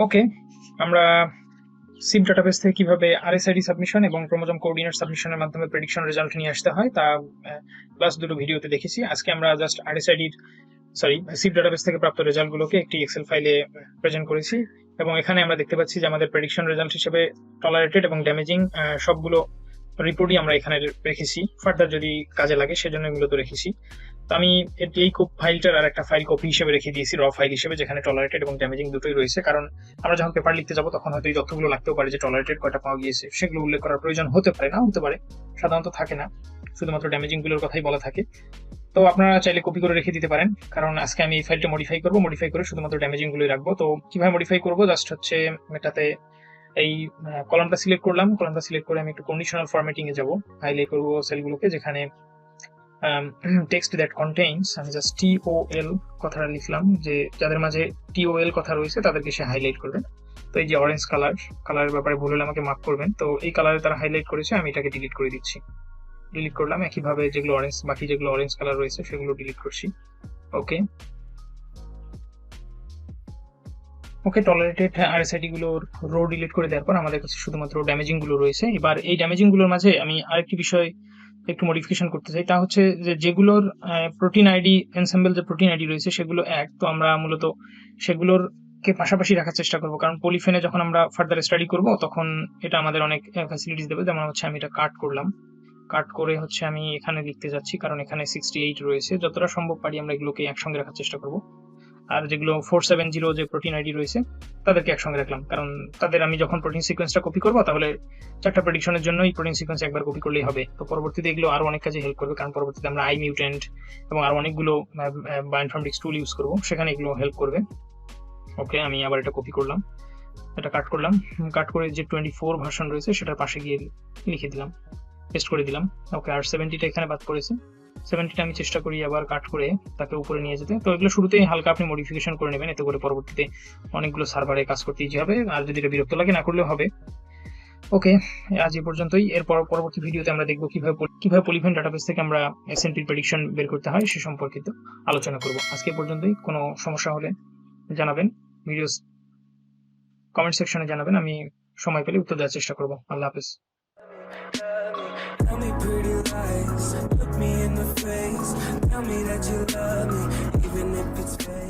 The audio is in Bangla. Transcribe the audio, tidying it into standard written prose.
ওকে, আমরা SIFT ডাটাবেস থেকে কিভাবে RSID সাবমিশন এবং ক্রোমোজোম কোঅর্ডিনেট সাবমিশনের মাধ্যমে প্রেডিকশন রেজাল্ট নিয়ে আসতে হয় তা লাস্ট দুটো ভিডিওতে দেখেছি। আজকে আমরা জাস্ট SIFT ডাটাবেস থেকে প্রাপ্ত রেজাল্টগুলোকে একটি এক্সেল ফাইলে প্রেজেন্ট করেছি এবং এখানে আমরা দেখতে পাচ্ছি যে আমাদের প্রেডিকশন রেজাল্ট হিসেবে টলারেটেড এবং ড্যামেজিং সবগুলো রিপোর্টই আমরা এখানে রেখেছি। ফার্দার যদি কাজে লাগে সেজন্য এগুলো তো রেখেছি। তো আমি এই ফাইলটার আর একটা ফাইল কপি হিসেবে রেখে দিয়েছি, র ফাইল হিসেবে, যেখানে টলারেটেড এবং ড্যামেজিং দুটোই রয়েছে। কারণ আমরা যখন পেপার লিখতে যাবো তখন হয়তো এই তথ্যগুলো লাগতেও পারে যে টলারেটেড কয়টা পাওয়া গিয়েছে, সেগুলো উল্লেখ করার প্রয়োজন হতে পারে, না হতে পারে, সাধারণত থাকে না, শুধুমাত্র ড্যামেজিং গুলোর কথাই বলা থাকে। তো আপনারা চাইলে কপি করে রেখে দিতে পারেন, কারণ আজকে আমি এই ফাইলটা মডিফাই করে শুধুমাত্র ড্যামেজিং গুলোই রাখবো। তো কিভাবে মডিফাই করবো, জাস্ট হচ্ছে এটাতে এই কলামটা সিলেক্ট করলাম, কলামটা সিলেক্ট করে আমি একটু কন্ডিশনাল ফরম্যাটিং এ যাব, হাইলাইট করবো সেলগুলোকে, যেখানে টেক্সট দ্যাট কন্টেইনস, আমি জাস্ট TOL কথাটা লিখলাম, যে যাদের মাঝে TOL কথা রয়েছে তাদেরকে সে হাইলাইট করবেন। তো এই যে অরেঞ্জ কালারের ব্যাপারে ভুল হলে আমাকে মার্ক করবেন। তো এই কালারে তারা হাইলাইট করেছে, আমি এটাকে ডিলিট করে দিচ্ছি, ডিলিট করলাম। একইভাবে যেগুলো অরেঞ্জ, বাকি যেগুলো অরেঞ্জ কালার রয়েছে সেগুলো ডিলিট করছি। ওকে ওকে টলারেটেড RSID গুলোর রো ডিলিট করে দেওয়ার পর আমাদের কাছে শুধুমাত্র ড্যামেজিং গুলো রয়েছে। এবার এই ড্যামেজিং গুলোর মাঝে আমি আরেকটি বিষয় একটু মডিফিকেশন করতে চাই, তা হচ্ছে যে যেগুলোর প্রোটিন আইডি এনসেম্বল, যে প্রোটিন আইডি রয়েছে সেগুলো এক, তো আমরা মূলত সেগুলোর কে পাশাপাশি রাখার চেষ্টা করবো, কারণ পলিফেনে যখন আমরা ফার্দার স্টাডি করব তখন এটা আমাদের অনেক ফ্যাসিলিটিস দেবে। যেমন হচ্ছে আমি এটা কাট করলাম, কাট করে হচ্ছে আমি এখানে লিখতে যাচ্ছি, কারণ এখানে 68 রয়েছে, যতটা সম্ভব পারি আমরা এগুলোকে একসঙ্গে রাখার চেষ্টা করব। আর যেগুলো 470 যে প্রোটিন আইডি রয়েছে তাদেরকে একসঙ্গে রাখলাম, কারণ তাদের আমি যখন প্রোটিন সিকোয়েন্সটা কপি করবো তাহলে চারটা প্রেডিকশনের জন্য এই প্রোটিন সিকোয়েন্স একবার কপি করলেই হবে। তো পরবর্তীতে এগুলো আরো অনেক কাজে হেল্প করবে, কারণ পরবর্তীতে আমরা আই মিউটেন্ট এবং আরো অনেকগুলো বায়োইনফরমেটিক্স টুল ইউজ করবো, সেখানে এগুলো হেল্প করবে। ওকে, আমি আবার এটা কপি করলাম, এটা কাট করলাম, কাট করে যে 24 ভার্সন রয়েছে সেটার পাশে গিয়ে লিখে দিলাম, পেস্ট করে দিলাম। ওকে, আর 70টা এখানে বাদ পড়েছে, 70টা আমি চেষ্টা করি আবার কাট করে তাকে উপরে নিয়ে যেতে। তো এগুলো শুরুতেই হালকা আপনি মডিফিকেশন করে নেবেন, এতে করে পরবর্তীতে অনেকগুলো সার্ভারে কাজ করতে ইজি হবে, আর যদি এটা বিরক্ত লাগে না করলেও হবে। ওকে, আজ এই পর্যন্তই। এরপর পরবর্তী ভিডিওতে আমরা দেখবো কিভাবে পলিফেন ডাটাবেস থেকে আমরা SNP প্রেডিকশন বের করতে হয় সে সম্পর্কিত আলোচনা করব। আজকে পর্যন্তই। কোনো সমস্যা হলে জানাবেন, ভিডিও কমেন্ট সেকশনে জানাবেন, আমি সময় পেলে উত্তর দেওয়ার চেষ্টা করব। আল্লাহ হাফেজ। Tell me pretty lies, look me in the face, tell me that you love me, even if it's fake.